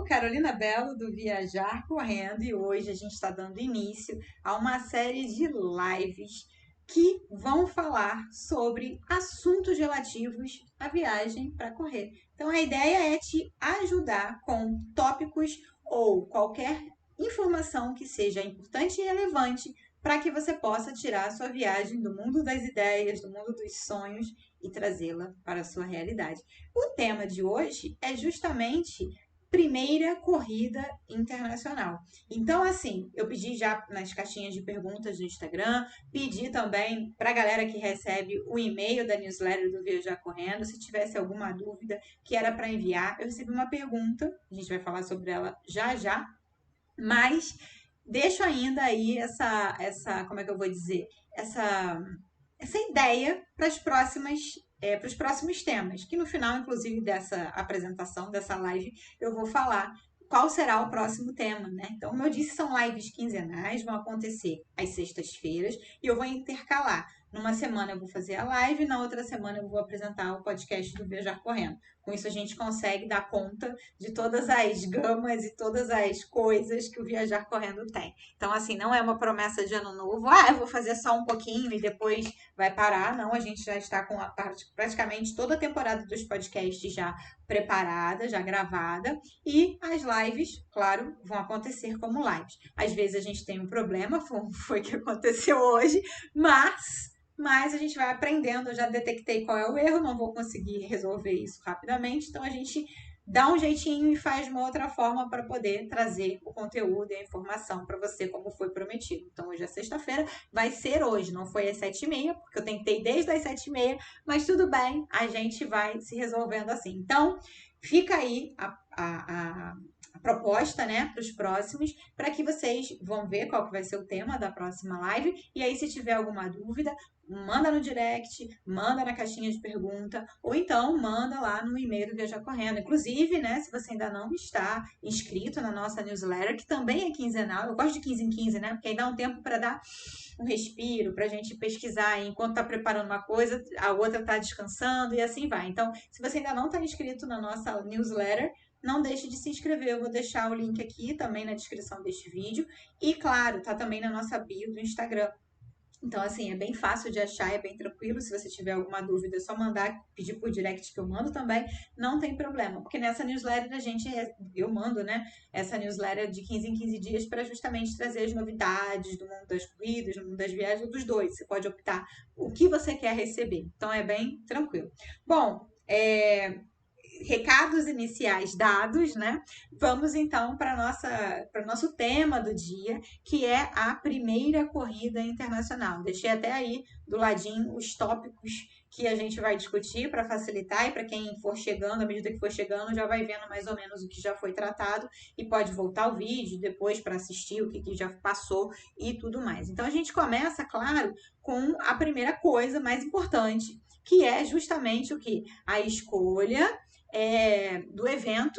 sou Carolina Bello do Viajar Correndo e hoje a gente está dando início a uma série de lives que vão falar sobre assuntos relativos à viagem para correr. Então a ideia é te ajudar com tópicos ou qualquer informação que seja importante e relevante para que você possa tirar a sua viagem do mundo das ideias, do mundo dos sonhos e trazê-la para a sua realidade. O tema de hoje é justamente primeira corrida internacional. Então, assim, eu pedi já nas caixinhas de perguntas do Instagram, pedi também para a galera que recebe o e-mail da newsletter do Viajar Correndo, se tivesse alguma dúvida que era para enviar. Eu recebi uma pergunta, a gente vai falar sobre ela já já, mas deixo ainda aí como é que eu vou dizer, essa ideia para os próximos temas, que no final, inclusive, dessa apresentação, dessa live, eu vou falar qual será o próximo tema, né? Então, como eu disse, são lives quinzenais, vão acontecer às sextas-feiras e eu vou intercalar. Numa semana eu vou fazer a live, na outra semana eu vou apresentar o podcast do Viajar Correndo. Com isso a gente consegue dar conta de todas as gamas e todas as coisas que o Viajar Correndo tem. Então, assim, não é uma promessa de ano novo, eu vou fazer só um pouquinho e depois vai parar. Não, a gente já está com praticamente toda a temporada dos podcasts já preparada, já gravada, e as lives, claro, vão acontecer como lives. Às vezes a gente tem um problema, foi o que aconteceu hoje, mas a gente vai aprendendo. Eu já detectei qual é o erro, não vou conseguir resolver isso rapidamente, então a gente dá um jeitinho e faz de uma outra forma para poder trazer o conteúdo e a informação para você, como foi prometido. Então, hoje é sexta-feira, vai ser hoje, não foi às 7h30, porque eu tentei desde as 7h30, mas tudo bem, a gente vai se resolvendo assim. Então, fica aí a proposta, né, para os próximos, para que vocês vão ver qual que vai ser o tema da próxima live, e aí se tiver alguma dúvida, manda no direct, manda na caixinha de pergunta, ou então manda lá no e-mail do Viajar Correndo. Inclusive, né, se você ainda não está inscrito na nossa newsletter, que também é quinzenal, eu gosto de 15 em 15, né, porque aí dá um tempo para dar um respiro, para a gente pesquisar, e enquanto está preparando uma coisa, a outra está descansando, e assim vai. Então, se você ainda não está inscrito na nossa newsletter, não deixe de se inscrever. Eu vou deixar o link aqui também na descrição deste vídeo. E, claro, tá também na nossa bio do Instagram. Então, assim, é bem fácil de achar, é bem tranquilo. Se você tiver alguma dúvida, é só mandar, pedir por direct que eu mando também, não tem problema. Porque nessa newsletter eu mando, né, essa newsletter de 15 em 15 dias para justamente trazer as novidades do mundo das corridas, do mundo das viagens, dos dois. Você pode optar o que você quer receber. Então, é bem tranquilo. Bom, recados iniciais dados, né? Vamos então para o nosso tema do dia, que é a primeira corrida internacional. Deixei até aí do ladinho os tópicos que a gente vai discutir para facilitar, e para quem for chegando, à medida que for chegando, já vai vendo mais ou menos o que já foi tratado e pode voltar o vídeo depois para assistir o que já passou e tudo mais. Então a gente começa, claro, com a primeira coisa mais importante, que é justamente o que? A escolha do evento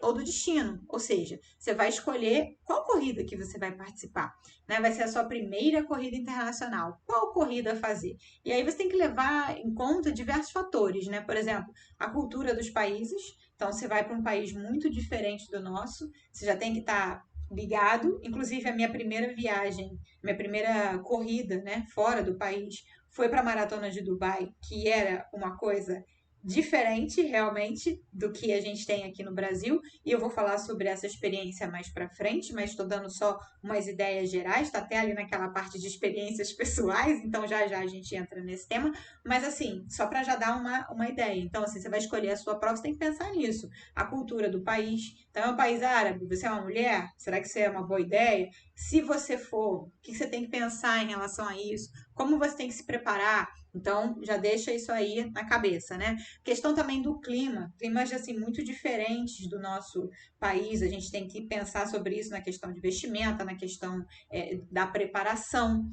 ou do destino. Ou seja, você vai escolher qual corrida que você vai participar, né? Vai ser a sua primeira corrida internacional. Qual corrida fazer? E aí você tem que levar em conta diversos fatores, né? Por exemplo, a cultura dos países. Então, você vai para um país muito diferente do nosso, você já tem que estar ligado. Inclusive, a minha primeira viagem, minha primeira corrida, né, fora do país, foi para a Maratona de Dubai, que era uma coisa diferente realmente do que a gente tem aqui no Brasil, e eu vou falar sobre essa experiência mais para frente, mas estou dando só umas ideias gerais, está até ali naquela parte de experiências pessoais, então já já a gente entra nesse tema, mas assim, só para já dar uma ideia. Então, assim, você vai escolher a sua prova, você tem que pensar nisso, a cultura do país. Então, é um país árabe, você é uma mulher, será que isso é uma boa ideia? Se você for, o que você tem que pensar em relação a isso? Como você tem que se preparar? Então, já deixa isso aí na cabeça, né? Questão também do clima, climas assim muito diferentes do nosso país. A gente tem que pensar sobre isso na questão de vestimenta, na questão da preparação.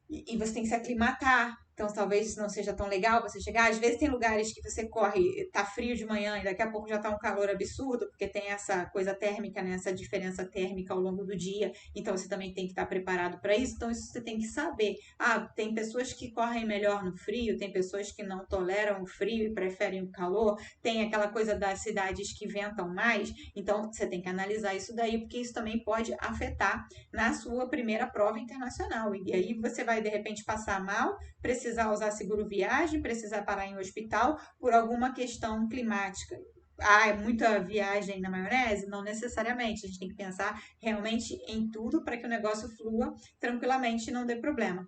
E você tem que se aclimatar. Então, talvez não seja tão legal você chegar. Às vezes tem lugares que você corre, tá frio de manhã e daqui a pouco já tá um calor absurdo, porque tem essa coisa térmica, né? Essa diferença térmica ao longo do dia. Então, você também tem que estar preparado para isso. Então, isso você tem que saber. Ah, tem pessoas que correm melhor no frio, tem pessoas que não toleram o frio e preferem o calor. Tem aquela coisa das cidades que ventam mais. Então, você tem que analisar isso daí, porque isso também pode afetar na sua primeira prova internacional. E aí você vai, de repente, passar mal, precisar usar seguro viagem, precisar parar em hospital por alguma questão climática. Ah, é muita viagem na maionese? Não necessariamente. A gente tem que pensar realmente em tudo para que o negócio flua tranquilamente e não dê problema.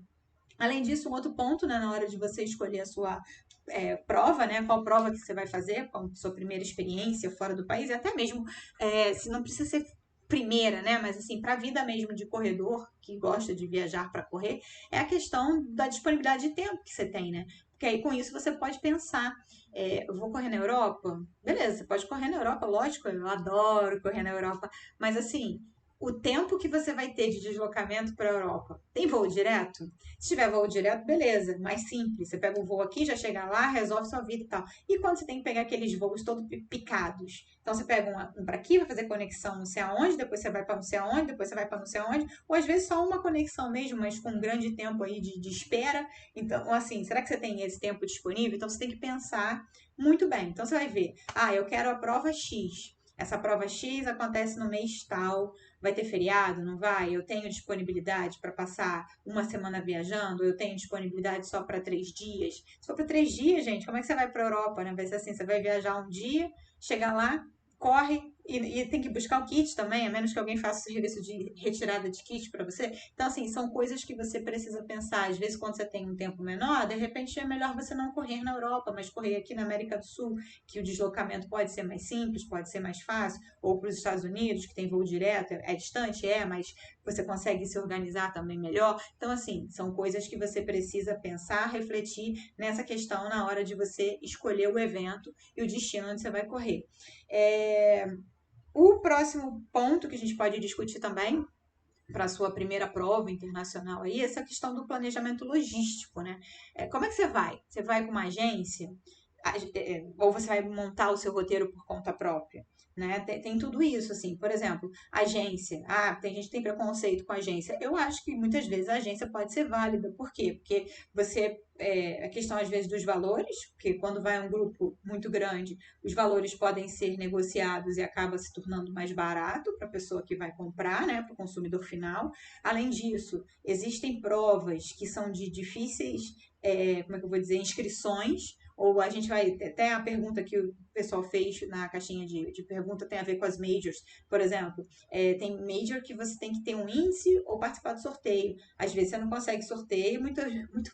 Além disso, um outro ponto, né, na hora de você escolher a sua prova, né, qual prova que você vai fazer, qual a sua primeira experiência fora do país, e até mesmo se não precisa ser primeira, né, mas assim, para a vida mesmo de corredor, que gosta de viajar para correr, é a questão da disponibilidade de tempo que você tem, né? Porque aí com isso você pode pensar, eu vou correr na Europa? Beleza, você pode correr na Europa, lógico, eu adoro correr na Europa, mas assim, o tempo que você vai ter de deslocamento para a Europa, tem voo direto? Se tiver voo direto, beleza, mais simples. Você pega o voo aqui, já chega lá, resolve sua vida e tal. E quando você tem que pegar aqueles voos todos picados? Então você pega um para aqui, vai fazer conexão não sei aonde, depois você vai para não sei aonde, depois você vai para não sei aonde, ou às vezes só uma conexão mesmo, mas com um grande tempo aí de espera. Então, assim, será que você tem esse tempo disponível? Então você tem que pensar muito bem. Então você vai ver, eu quero a prova X. Essa prova X acontece no mês tal, vai ter feriado, não vai? Eu tenho disponibilidade para passar uma semana viajando? Eu tenho disponibilidade só para 3 dias? Se for para 3 dias, gente, como é que você vai para a Europa, né? Vai ser assim, você vai viajar um dia, chegar lá, corre e tem que buscar o kit também, a menos que alguém faça o serviço de retirada de kit para você. Então, assim, são coisas que você precisa pensar. Às vezes, quando você tem um tempo menor, de repente é melhor você não correr na Europa, mas correr aqui na América do Sul, que o deslocamento pode ser mais simples, pode ser mais fácil, ou para os Estados Unidos, que tem voo direto, é distante, mas você consegue se organizar também melhor. Então, assim, são coisas que você precisa pensar, refletir nessa questão na hora de você escolher o evento e o destino onde você vai correr. O próximo ponto que a gente pode discutir também para a sua primeira prova internacional aí, essa questão do planejamento logístico, né? Como é que você vai? Você vai com uma agência? Ou você vai montar o seu roteiro por conta própria, né? Tem tudo isso, assim. Por exemplo, agência. Tem gente que tem preconceito com agência. Eu acho que muitas vezes a agência pode ser válida. Por quê? Porque a questão às vezes dos valores, porque quando vai um grupo muito grande, os valores podem ser negociados e acaba se tornando mais barato para a pessoa que vai comprar, né, para o consumidor final. Além disso, existem provas que são de difíceis, como é que eu vou dizer, inscrições, ou a gente vai, até a pergunta que o pessoal fez na caixinha de pergunta tem a ver com as majors, por exemplo, tem major que você tem que ter um índice ou participar do sorteio. Às vezes você não consegue sorteio, muito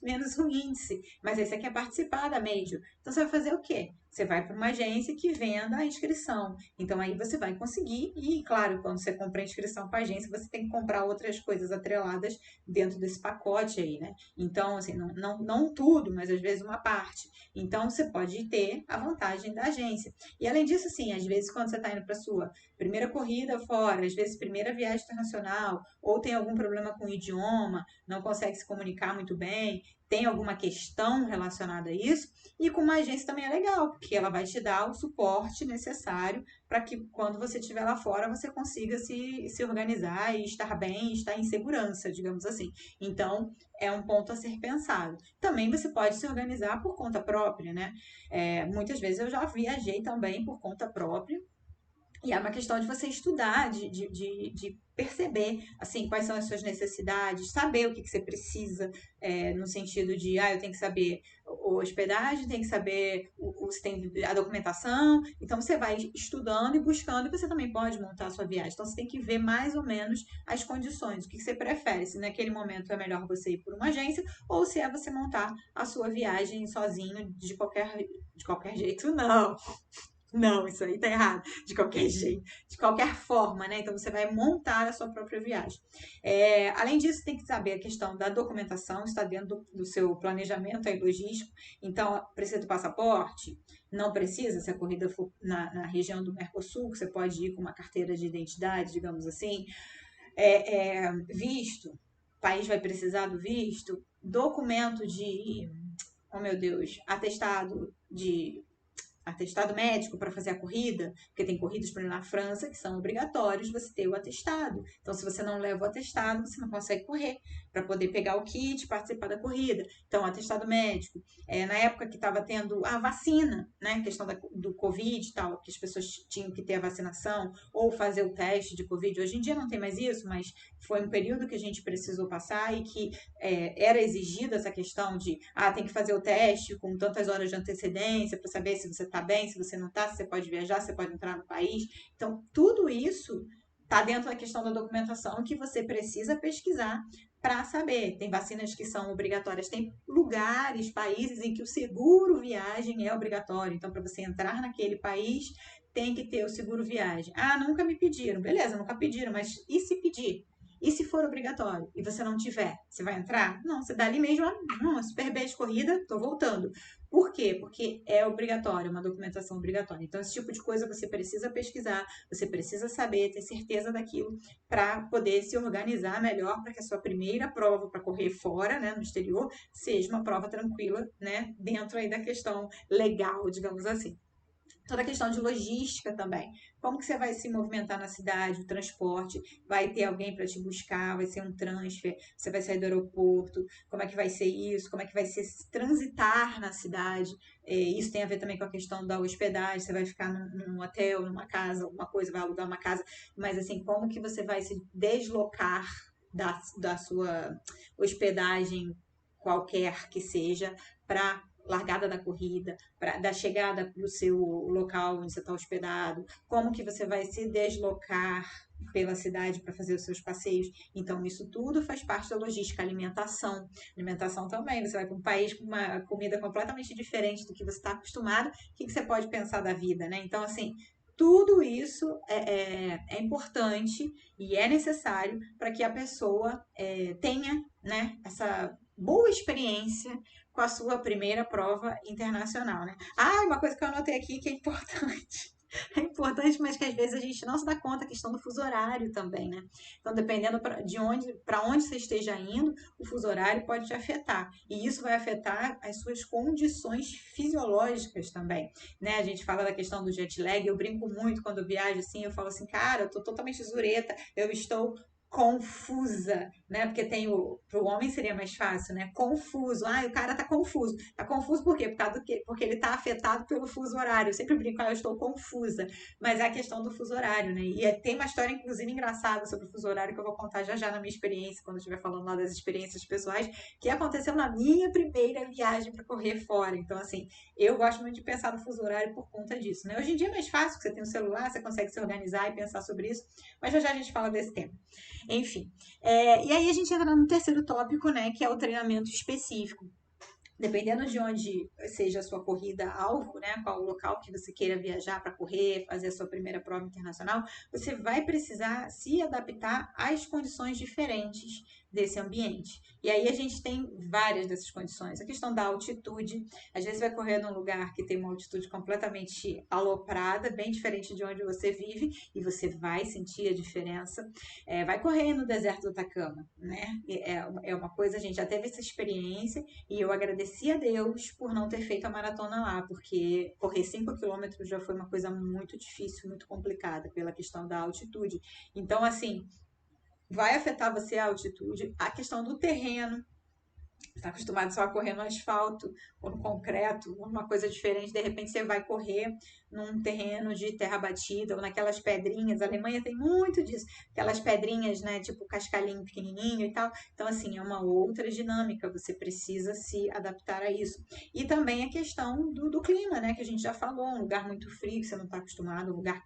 menos um índice, mas aí você quer participar da major. Então você vai fazer o quê? Você vai para uma agência que venda a inscrição. Então aí você vai conseguir, e claro, quando você compra a inscrição para a agência, você tem que comprar outras coisas atreladas dentro desse pacote aí, né? Então, assim, não tudo, mas às vezes uma parte. Então, você pode ter a vantagem da agência. E além disso, assim, às vezes quando você está indo para sua primeira corrida fora, às vezes primeira viagem internacional, ou tem algum problema com o idioma, não consegue se comunicar muito bem, tem alguma questão relacionada a isso, e com uma agência também é legal, porque ela vai te dar o suporte necessário para que quando você estiver lá fora você consiga se organizar e estar bem, estar em segurança, digamos assim. Então, é um ponto a ser pensado. Também você pode se organizar por conta própria, né? Muitas vezes eu já viajei também por conta própria, e é uma questão de você estudar, de perceber, assim, quais são as suas necessidades, saber o que você precisa, no sentido de, eu tenho que saber a hospedagem, tem que saber se tem a documentação. Então, você vai estudando e buscando, e você também pode montar a sua viagem. Então, você tem que ver mais ou menos as condições, o que você prefere, se naquele momento é melhor você ir por uma agência, ou se é você montar a sua viagem sozinho, de qualquer jeito, não. Não, isso aí tá errado. De qualquer jeito, de qualquer forma, né? Então você vai montar a sua própria viagem. Além disso, tem que saber a questão da documentação, está dentro do seu planejamento aí, logístico. Então, precisa do passaporte? Não precisa, se a corrida for na região do Mercosul, você pode ir com uma carteira de identidade, digamos assim. Visto, o país vai precisar do visto, documento de oh meu Deus, atestado médico para fazer a corrida, porque tem corridas, por exemplo, na França que são obrigatórios você ter o atestado. Então, se você não leva o atestado, você não consegue correr para poder pegar o kit e participar da corrida. Então, atestado médico. Na época que estava tendo a vacina, né, a questão do Covid e tal, que as pessoas tinham que ter a vacinação ou fazer o teste de Covid. Hoje em dia não tem mais isso, mas foi um período que a gente precisou passar e que era exigida essa questão de tem que fazer o teste com tantas horas de antecedência para saber se você está bem, se você não está, se você pode viajar, se você pode entrar no país. Então, tudo isso está dentro da questão da documentação que você precisa pesquisar para saber. Tem vacinas que são obrigatórias, tem lugares, países em que o seguro viagem é obrigatório. Então, para você entrar naquele país, tem que ter o seguro viagem. Nunca me pediram. Beleza, nunca pediram, mas e se pedir? E se for obrigatório e você não tiver, você vai entrar? Não, você dá ali mesmo, super bem de corrida, tô voltando. Por quê? Porque é obrigatório, uma documentação obrigatória. Então, esse tipo de coisa você precisa pesquisar, você precisa saber, ter certeza daquilo para poder se organizar melhor para que a sua primeira prova para correr fora, né, no exterior, seja uma prova tranquila, né, dentro aí da questão legal, digamos assim. Toda a questão de logística também. Como que você vai se movimentar na cidade, o transporte, vai ter alguém para te buscar, vai ser um transfer, você vai sair do aeroporto, como é que vai ser isso, como é que vai ser transitar na cidade. Isso tem a ver também com a questão da hospedagem, você vai ficar num hotel, numa casa, alguma coisa, vai alugar uma casa, mas assim, como que você vai se deslocar da sua hospedagem, qualquer que seja, para largada da corrida, da chegada para o seu local onde você está hospedado, como que você vai se deslocar pela cidade para fazer os seus passeios. Então, isso tudo faz parte da logística. Alimentação. Alimentação também. Você vai para um país com uma comida completamente diferente do que você está acostumado. O que você pode pensar da vida, né? Então, assim, tudo isso é importante e é necessário para que a pessoa tenha, né, essa boa experiência com a sua primeira prova internacional, né? Uma coisa que eu anotei aqui que é importante. É importante, mas que às vezes a gente não se dá conta, a questão do fuso horário também, né? Então, dependendo para onde você esteja indo, o fuso horário pode te afetar. E isso vai afetar as suas condições fisiológicas também, né? A gente fala da questão do jet lag, eu brinco muito quando eu viajo assim, eu falo assim, cara, eu tô totalmente zureta, eu estou confusa, né? Porque pro homem seria mais fácil, né? Confuso. O cara tá confuso. Tá confuso por quê? Porque ele tá afetado pelo fuso horário. Eu sempre brinco, eu estou confusa. Mas é a questão do fuso horário, né? E tem uma história, inclusive, engraçada sobre o fuso horário que eu vou contar já já na minha experiência, quando eu estiver falando lá das experiências pessoais, que aconteceu na minha primeira viagem para correr fora. Então, assim, eu gosto muito de pensar no fuso horário por conta disso, né? Hoje em dia é mais fácil, porque você tem um celular, você consegue se organizar e pensar sobre isso, mas já já a gente fala desse tema. Enfim, e aí a gente entra no terceiro tópico, né, que é o treinamento específico. Dependendo de onde seja a sua corrida-alvo, né, qual o local que você queira viajar para correr, fazer a sua primeira prova internacional, você vai precisar se adaptar às condições diferentes desse ambiente. E aí a gente tem várias dessas condições. A questão da altitude, às vezes vai correr num lugar que tem uma altitude completamente aloprada, bem diferente de onde você vive, e você vai sentir a diferença. Vai correr no deserto do Atacama, né? É uma coisa, a gente já teve essa experiência, e eu agradeci a Deus por não ter feito a maratona lá, porque correr 5 quilômetros já foi uma coisa muito difícil, muito complicada, pela questão da altitude. Então, assim, vai afetar você a altitude, a questão do terreno. Está acostumado só a correr no asfalto ou no concreto, uma coisa diferente, de repente você vai correr num terreno de terra batida ou naquelas pedrinhas. A Alemanha tem muito disso, aquelas pedrinhas, né, tipo cascalhinho pequenininho e tal. Então, assim, é uma outra dinâmica, você precisa se adaptar a isso. E também a questão do clima, né, que a gente já falou, um lugar muito frio que você não está acostumado, um lugar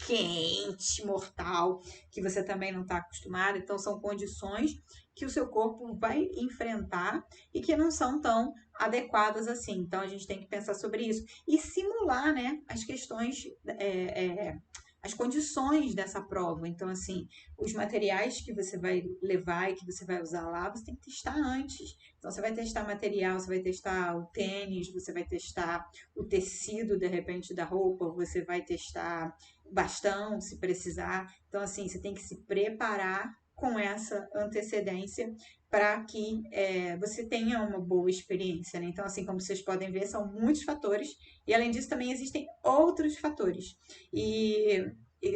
quente, mortal, que você também não está acostumado. Então, são condições que o seu corpo vai enfrentar e que não são tão adequadas assim. Então, a gente tem que pensar sobre isso e simular, né, as questões, as condições dessa prova. Então, assim, os materiais que você vai levar e que você vai usar lá, você tem que testar antes. Então, você vai testar material, você vai testar o tênis, você vai testar o tecido, de repente, da roupa, você vai testar bastão, se precisar. Então, assim, você tem que se preparar com essa antecedência para que você tenha uma boa experiência, né? Então, assim, como vocês podem ver, são muitos fatores e, além disso, também existem outros fatores.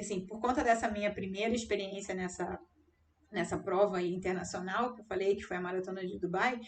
Assim, por conta dessa minha primeira experiência nessa prova aí internacional que eu falei, que foi a Maratona de Dubai,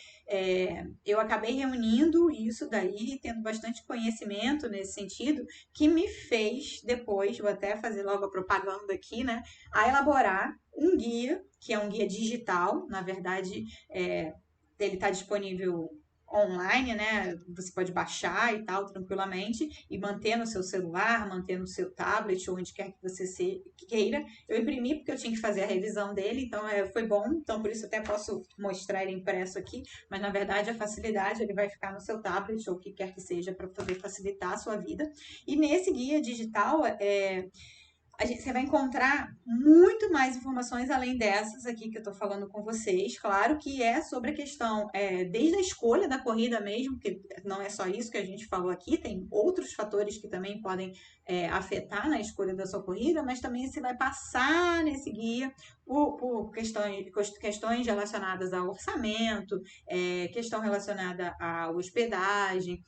eu acabei reunindo isso daí, tendo bastante conhecimento nesse sentido, que me fez depois, vou até fazer logo a propaganda aqui, né, a elaborar um guia, que é um guia digital, na verdade, ele está disponível online, né? Você pode baixar e tal tranquilamente e manter no seu celular, manter no seu tablet, onde quer que você queira. Eu imprimi porque eu tinha que fazer a revisão dele, então foi bom, então por isso até posso mostrar ele impresso aqui, mas na verdade a facilidade ele vai ficar no seu tablet ou o que quer que seja para poder facilitar a sua vida. E nesse guia digital, você vai encontrar muito mais informações além dessas aqui que eu estou falando com vocês. Claro que é sobre a questão, desde a escolha da corrida mesmo, que não é só isso que a gente falou aqui, tem outros fatores que também podem afetar na escolha da sua corrida, mas também você vai passar nesse guia por questões relacionadas ao orçamento, questão relacionada à hospedagem,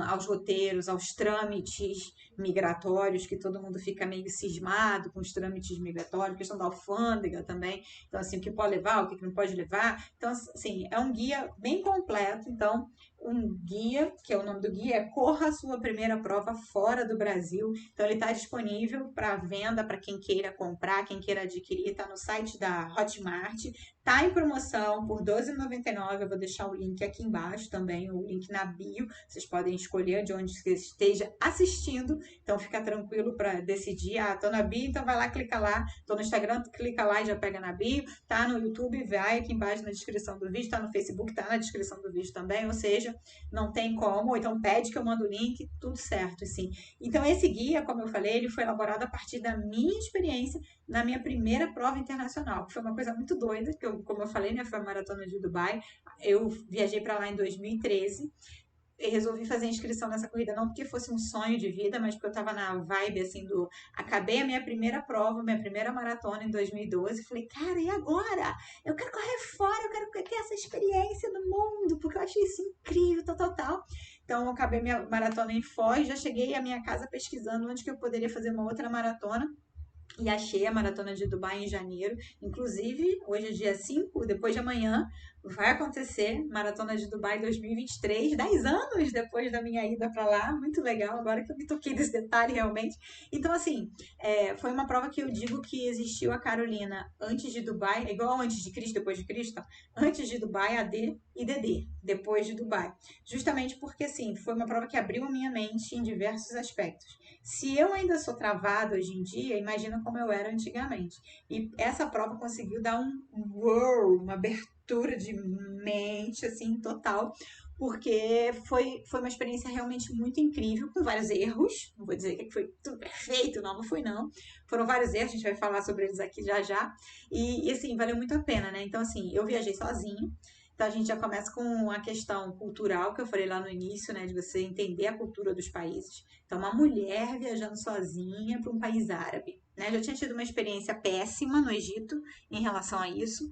aos roteiros, aos trâmites migratórios, que todo mundo fica meio cismado com os trâmites migratórios, questão da alfândega também, então assim, o que pode levar, o que não pode levar, então assim, é um guia bem completo, então um guia, que é o nome do guia, é Corra a Sua Primeira Prova Fora do Brasil, então ele está disponível para venda, para quem queira comprar, quem queira adquirir, está no site da Hotmart, está em promoção por R$12,99, eu vou deixar o link aqui embaixo também, o link na bio, vocês podem escolher de onde você esteja assistindo, então fica tranquilo para decidir, tô na bio, então vai lá, clica lá, tô no Instagram, clica lá e já pega na bio, tá no YouTube, vai aqui embaixo na descrição do vídeo, tá no Facebook, tá na descrição do vídeo também, ou seja, não tem como, ou então pede que eu mando o link, tudo certo, assim. Então esse guia, como eu falei, ele foi elaborado a partir da minha experiência na minha primeira prova internacional, que foi uma coisa muito doida, que como eu falei, né, foi a Maratona de Dubai, eu viajei para lá em 2013, resolvi fazer a inscrição nessa corrida não porque fosse um sonho de vida, mas porque eu tava na vibe assim do acabei a minha primeira prova, minha primeira maratona em 2012, falei, cara, e agora? Eu quero correr fora, eu quero ter essa experiência no mundo, porque eu achei isso incrível, tal, tal, tal. Então, eu acabei minha maratona em Foz, já cheguei à minha casa pesquisando onde que eu poderia fazer uma outra maratona e achei a Maratona de Dubai em janeiro. Inclusive, hoje é dia 5, depois de amanhã, vai acontecer Maratona de Dubai 2023, 10 anos depois da minha ida para lá. Muito legal, agora que eu me toquei desse detalhe realmente. Então, assim, foi uma prova que eu digo que existiu a Carolina antes de Dubai, é igual antes de Cristo, depois de Cristo. Antes de Dubai, AD e DD, depois de Dubai. Justamente porque, assim, foi uma prova que abriu a minha mente em diversos aspectos. Se eu ainda sou travado hoje em dia, imagina como eu era antigamente. E essa prova conseguiu dar uma abertura de mente, assim, total, porque foi uma experiência realmente muito incrível, com vários erros. Não vou dizer que foi tudo perfeito, não foi não. Foram vários erros, a gente vai falar sobre eles aqui já já. E assim, valeu muito a pena, né? Então, assim, eu viajei sozinha. Então, a gente já começa com a questão cultural, que eu falei lá no início, né? De você entender a cultura dos países. Então, uma mulher viajando sozinha para um país árabe, né? Eu já tinha tido uma experiência péssima no Egito em relação a isso.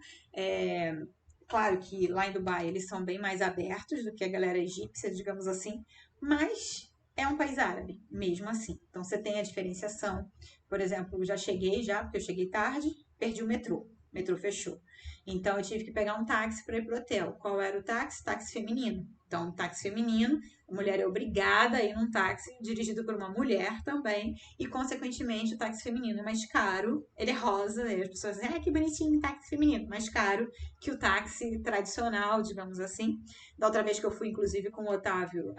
Claro que lá em Dubai eles são bem mais abertos do que a galera egípcia, digamos assim, mas é um país árabe, mesmo assim. Então, você tem a diferenciação. Por exemplo, já cheguei porque eu cheguei tarde, perdi o metrô. O metrô fechou. Então, eu tive que pegar um táxi para ir pro hotel. Qual era o táxi? Táxi feminino. Então, táxi feminino, a mulher é obrigada a ir num táxi dirigido por uma mulher também, e, consequentemente, o táxi feminino é mais caro, ele é rosa, e as pessoas dizem, que bonitinho, táxi feminino, mais caro que o táxi tradicional, digamos assim. Da outra vez que eu fui, inclusive, com o Otávio,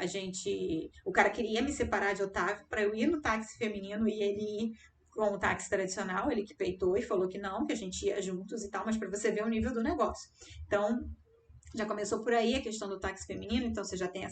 o cara queria me separar de Otávio para eu ir no táxi feminino e ele ir com o táxi tradicional, ele que peitou e falou que não, que a gente ia juntos e tal, mas para você ver o nível do negócio. Então, já começou por aí a questão do táxi feminino, então você já tem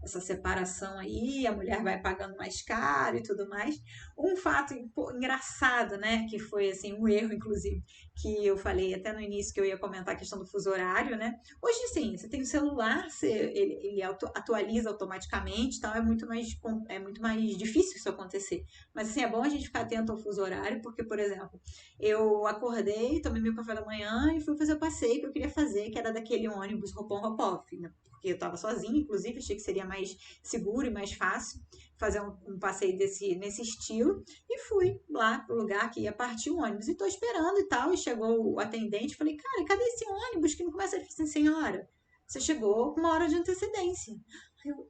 essa separação aí, a mulher vai pagando mais caro e tudo mais. Um fato engraçado, né, que foi assim um erro, inclusive, que eu falei até no início que eu ia comentar a questão do fuso horário, né? Hoje sim, você tem o celular, ele atualiza automaticamente, então é muito mais difícil isso acontecer. Mas assim, é bom a gente ficar atento ao fuso horário, porque, por exemplo, eu acordei, tomei meu café da manhã e fui fazer o passeio que eu queria fazer, que era daquele ônibus Hopon-Hopov, né? Porque eu estava sozinha, inclusive, achei que seria mais seguro e mais fácil fazer um passeio nesse estilo. E fui lá pro lugar que ia partir o ônibus. E tô esperando e tal. E chegou o atendente. Falei, cara, cadê esse ônibus que não começa? Ele falou assim, senhora, você chegou com uma hora de antecedência. Eu,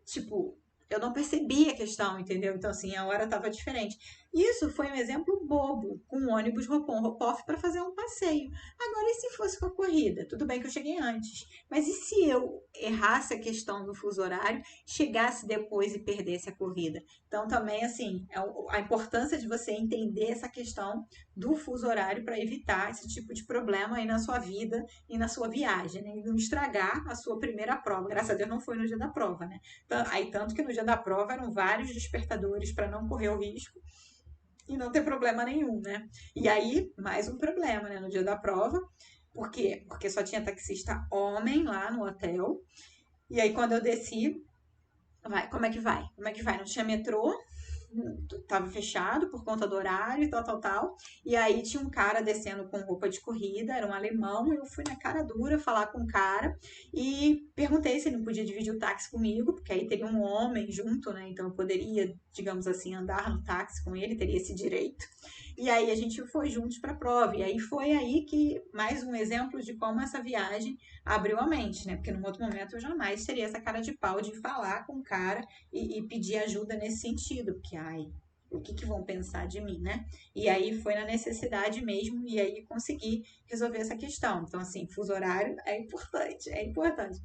tipo, eu não percebi a questão, entendeu? Então, assim, a hora estava diferente. Isso foi um exemplo bobo, com um ônibus Hopon-Hopov para fazer um passeio. Agora, e se fosse com a corrida? Tudo bem que eu cheguei antes, mas e se eu errasse a questão do fuso horário, chegasse depois e perdesse a corrida? Então, também, assim, a importância de você entender essa questão do fuso horário para evitar esse tipo de problema aí na sua vida e na sua viagem, né? E não estragar a sua primeira prova. Graças a Deus não foi no dia da prova, né? Aí, tanto que no dia da prova eram vários despertadores para não correr o risco e não ter problema nenhum, né? E aí, mais um problema, né? No dia da prova. Por quê? Porque só tinha taxista homem lá no hotel. E aí, quando eu desci, como é que vai? Como é que vai? Não tinha metrô, tava fechado por conta do horário e tal, tal, tal. E aí tinha um cara descendo com roupa de corrida, era um alemão, e eu fui na cara dura falar com o cara e perguntei se ele não podia dividir o táxi comigo, porque aí teria um homem junto, né? Então eu poderia, digamos assim, andar no táxi com ele, teria esse direito. E aí a gente foi juntos para a prova. E aí foi aí que mais um exemplo de como essa viagem abriu a mente, né? Porque num outro momento eu jamais teria essa cara de pau de falar com o cara e pedir ajuda nesse sentido, porque ai, o que vão pensar de mim, né? E aí foi na necessidade mesmo, e aí consegui resolver essa questão. Então, assim, fuso horário é importante, é importante.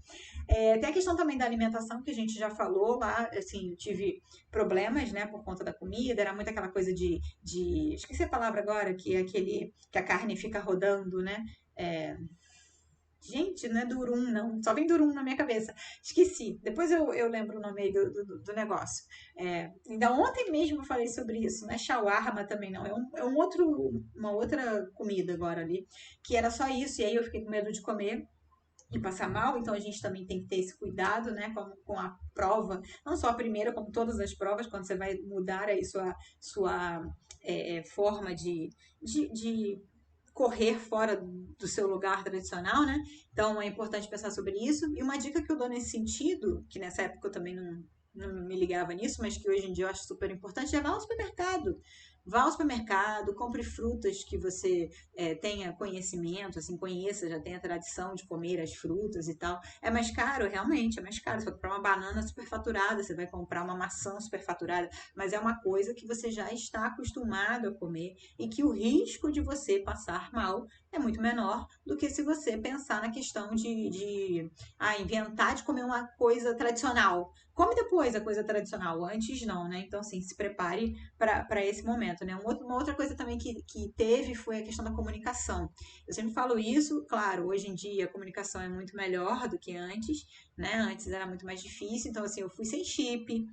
Tem a questão também da alimentação, que a gente já falou lá, assim, eu tive problemas, né, por conta da comida, era muito aquela coisa esqueci a palavra agora, que é aquele, que a carne fica rodando, né? É, gente, não é durum, não. Só vem durum na minha cabeça. Esqueci. Depois eu lembro o nome aí do negócio. Ainda ontem mesmo eu falei sobre isso. Não é shawarma também, não. Uma outra comida agora ali. Que era só isso. E aí eu fiquei com medo de comer e passar mal. Então a gente também tem que ter esse cuidado, né? Com a prova. Não só a primeira, como todas as provas. Quando você vai mudar aí sua forma de correr fora do seu lugar tradicional, né? Então é importante pensar sobre isso. E uma dica que eu dou nesse sentido, que nessa época eu também não me ligava nisso, mas que hoje em dia eu acho super importante, é vá ao supermercado. Vá ao supermercado, compre frutas que você tenha conhecimento, assim, conheça, já tenha tradição de comer as frutas e tal. É mais caro, realmente, é mais caro. Você vai comprar uma banana superfaturada, você vai comprar uma maçã superfaturada, mas é uma coisa que você já está acostumado a comer e que o risco de você passar mal é muito menor do que se você pensar na questão de inventar de comer uma coisa tradicional. Come depois a coisa tradicional, antes não, né? Então, assim, se prepare para esse momento, né? Uma outra coisa também que teve foi a questão da comunicação. Eu sempre falo isso, claro, hoje em dia a comunicação é muito melhor do que antes, né? Antes era muito mais difícil, então, assim, eu fui sem chip,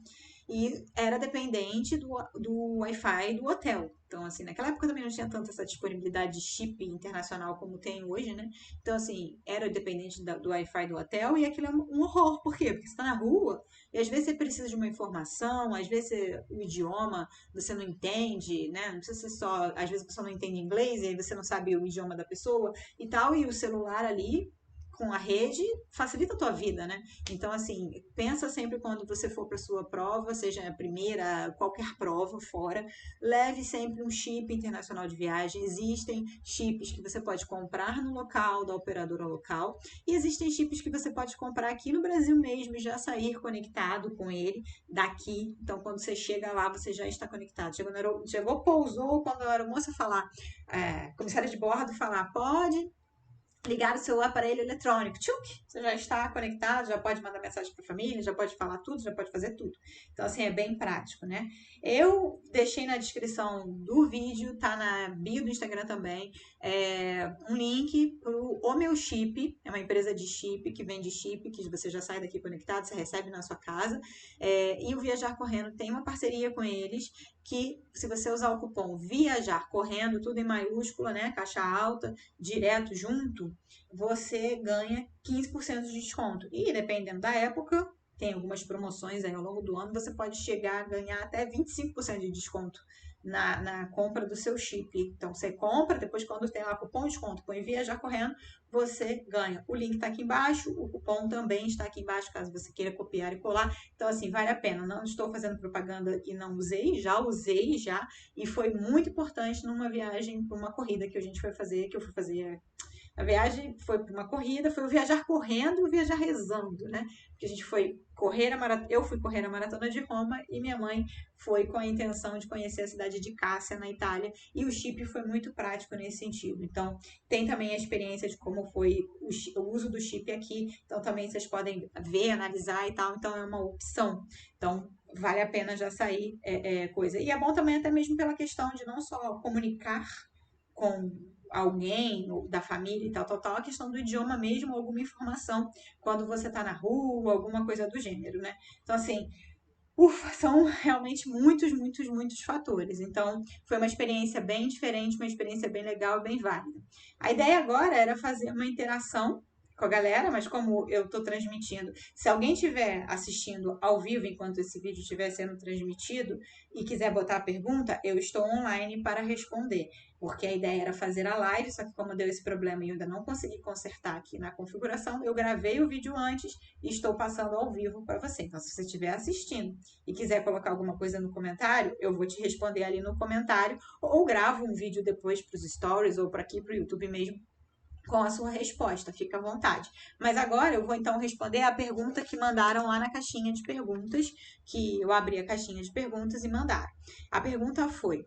e era dependente do Wi-Fi do hotel. Então, assim, naquela época também não tinha tanta essa disponibilidade de chip internacional como tem hoje, né? Então, assim, era dependente do Wi-Fi do hotel e aquilo é um horror. Por quê? Porque você está na rua e às vezes você precisa de uma informação, às vezes o idioma você não entende, né? Não precisa ser só. Às vezes você não entende inglês e aí você não sabe o idioma da pessoa e tal, e o celular ali com a rede facilita a tua vida, né? Então, assim, pensa sempre quando você for para sua prova, seja a primeira, qualquer prova fora, leve sempre um chip internacional de viagem. Existem chips que você pode comprar no local, da operadora local, e existem chips que você pode comprar aqui no Brasil mesmo e já sair conectado com ele daqui. Então, quando você chega lá, você já está conectado. Chegou, pousou, quando a aeromoça falar, comissária de bordo falar, pode ligar o seu aparelho eletrônico. Tchuk, você já está conectado, já pode mandar mensagem para a família, já pode falar tudo, já pode fazer tudo. Então, assim, é bem prático, né? Eu deixei na descrição do vídeo, tá na bio do Instagram também, um link pro O Meu Chip, é uma empresa de chip, que vende chip, que você já sai daqui conectado, você recebe na sua casa. E o Viajar Correndo tem uma parceria com eles, que se você usar o cupom Viajar Correndo, tudo em maiúscula, né? Caixa alta, direto junto, você ganha 15% de desconto. E dependendo da época, tem algumas promoções aí ao longo do ano, você pode chegar a ganhar até 25% de desconto na compra do seu chip. Então você compra, depois quando tem lá cupom de desconto, põe Viajar Correndo, você ganha. O link está aqui embaixo, o cupom também está aqui embaixo, caso você queira copiar e colar. Então, assim, vale a pena. Não estou fazendo propaganda e não usei, e foi muito importante numa viagem para uma corrida que a gente foi fazer, que eu fui fazer. A viagem foi para uma corrida, foi o viajar correndo e o viajar rezando, né? Porque a gente foi correr a maratona, eu fui correr a maratona de Roma e minha mãe foi com a intenção de conhecer a cidade de Cássia, na Itália, e o chip foi muito prático nesse sentido. Então, tem também a experiência de como foi o uso do chip aqui, então também vocês podem ver, analisar e tal, então é uma opção. Então, vale a pena já sair coisa. E é bom também até mesmo pela questão de não só comunicar com alguém ou da família e tal, a questão do idioma mesmo, alguma informação quando você tá na rua, alguma coisa do gênero, né? Então, assim, são realmente muitos fatores. Então, foi uma experiência bem diferente, uma experiência bem legal, bem válida. A ideia agora era fazer uma interação com a galera, mas como eu estou transmitindo, se alguém estiver assistindo ao vivo enquanto esse vídeo estiver sendo transmitido e quiser botar a pergunta, eu estou online para responder, porque a ideia era fazer a live, só que como deu esse problema e eu ainda não consegui consertar aqui na configuração, eu gravei o vídeo antes e estou passando ao vivo para você. Então, se você estiver assistindo e quiser colocar alguma coisa no comentário, eu vou te responder ali no comentário, ou gravo um vídeo depois para os stories ou para aqui para o YouTube mesmo com a sua resposta, fica à vontade. Mas agora eu vou então responder a pergunta que mandaram lá na caixinha de perguntas, que eu abri a caixinha de perguntas e mandaram. A pergunta foi: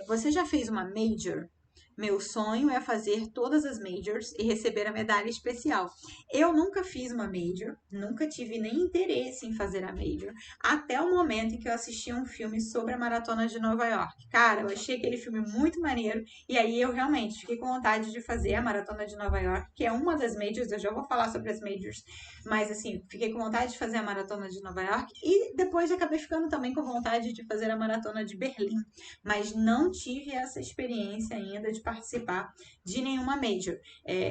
você já fez uma major? Meu sonho é fazer todas as majors e receber a medalha especial. Eu nunca fiz uma major, nunca tive nem interesse em fazer a major, até o momento em que eu assisti um filme sobre a Maratona de Nova York. Cara, eu achei aquele filme muito maneiro e aí eu realmente fiquei com vontade de fazer a Maratona de Nova York, que é uma das majors, eu já vou falar sobre as majors, mas assim, fiquei com vontade de fazer a Maratona de Nova York e depois acabei ficando também com vontade de fazer a Maratona de Berlim, mas não tive essa experiência ainda de participar de nenhuma major.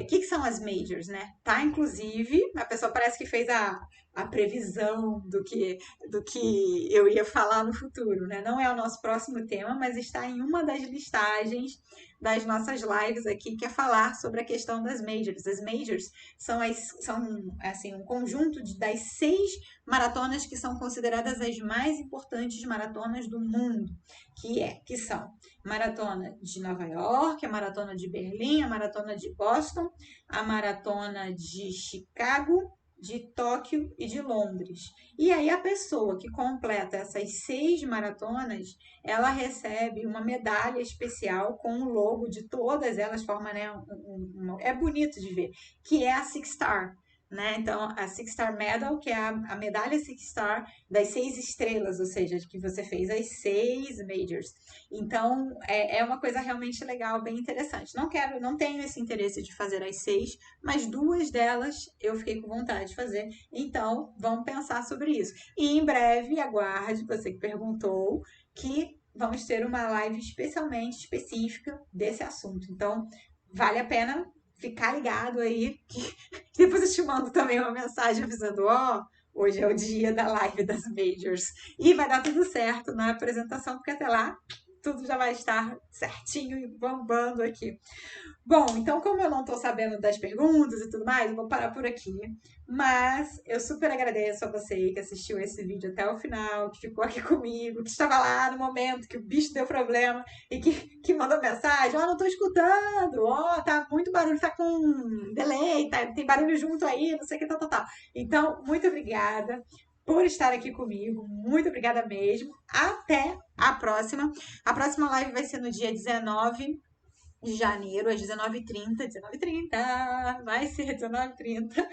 Que são as majors, né? Tá, inclusive, a pessoa parece que fez a previsão do que eu ia falar no futuro, né? Não é o nosso próximo tema, mas está em uma das listagens das nossas lives aqui, que é falar sobre a questão das majors. As majors são assim, um conjunto das 6 maratonas que são consideradas as mais importantes maratonas do mundo, que são Maratona de Nova York, a Maratona de Berlim, a Maratona de Boston, a Maratona de Chicago, de Tóquio e de Londres. E aí a pessoa que completa essas 6 maratonas, ela recebe uma medalha especial com o logo de todas elas, forma, né, é bonito de ver, que é a Six Star. Né? Então, a Six Star Medal, que é a medalha Six Star das 6 estrelas, ou seja, que você fez as 6 majors. Então, é uma coisa realmente legal, bem interessante. Não tenho esse interesse de fazer as 6, mas 2 delas eu fiquei com vontade de fazer. Então, vamos pensar sobre isso. E em breve, aguarde, você que perguntou, que vamos ter uma live especialmente específica desse assunto. Então, vale a pena ficar ligado aí, que depois eu te mando também uma mensagem avisando, hoje é o dia da live das majors. E vai dar tudo certo na apresentação, porque até lá tudo já vai estar certinho e bombando aqui. Bom, então como eu não tô sabendo das perguntas e tudo mais, eu vou parar por aqui. Mas eu super agradeço a você que assistiu esse vídeo até o final, que ficou aqui comigo, que estava lá no momento que o bicho deu problema e que mandou mensagem, não tô escutando, tá muito barulho, tá com delay, tem barulho junto aí, não sei o que, tal. Então, muito obrigada por estar aqui comigo, muito obrigada mesmo. Até a próxima. A próxima live vai ser no dia 19 de janeiro, às 19h30. 19h30, vai ser 19h30.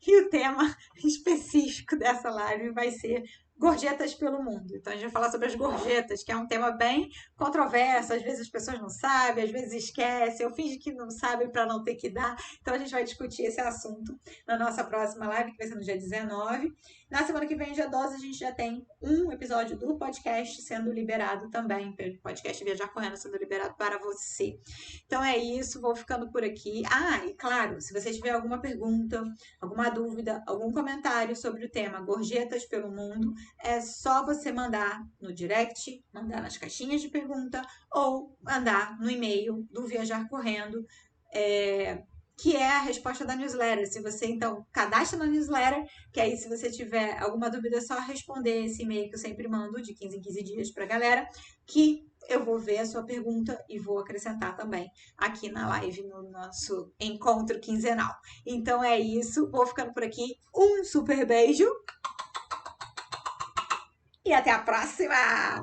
E o tema específico dessa live vai ser gorjetas pelo mundo. Então a gente vai falar sobre as gorjetas, que é um tema bem controverso. Às vezes as pessoas não sabem, às vezes esquecem, eu finge que não sabem para não ter que dar. Então a gente vai discutir esse assunto na nossa próxima live, que vai ser no dia 19. Na semana que vem, dia 12, a gente já tem um episódio do podcast sendo liberado também, o podcast Viajar Correndo sendo liberado para você. Então é isso, vou ficando por aqui. Ah, e claro, se você tiver alguma pergunta, alguma dúvida, algum comentário sobre o tema Gorjetas pelo Mundo, é só você mandar no direct, mandar nas caixinhas de pergunta ou mandar no e-mail do Viajar Correndo, que é a resposta da newsletter. Se você, então, cadastra na newsletter, que aí se você tiver alguma dúvida, é só responder esse e-mail que eu sempre mando de 15 em 15 dias pra galera, que eu vou ver a sua pergunta e vou acrescentar também aqui na live, no nosso encontro quinzenal. Então é isso, vou ficando por aqui. Um super beijo e até a próxima!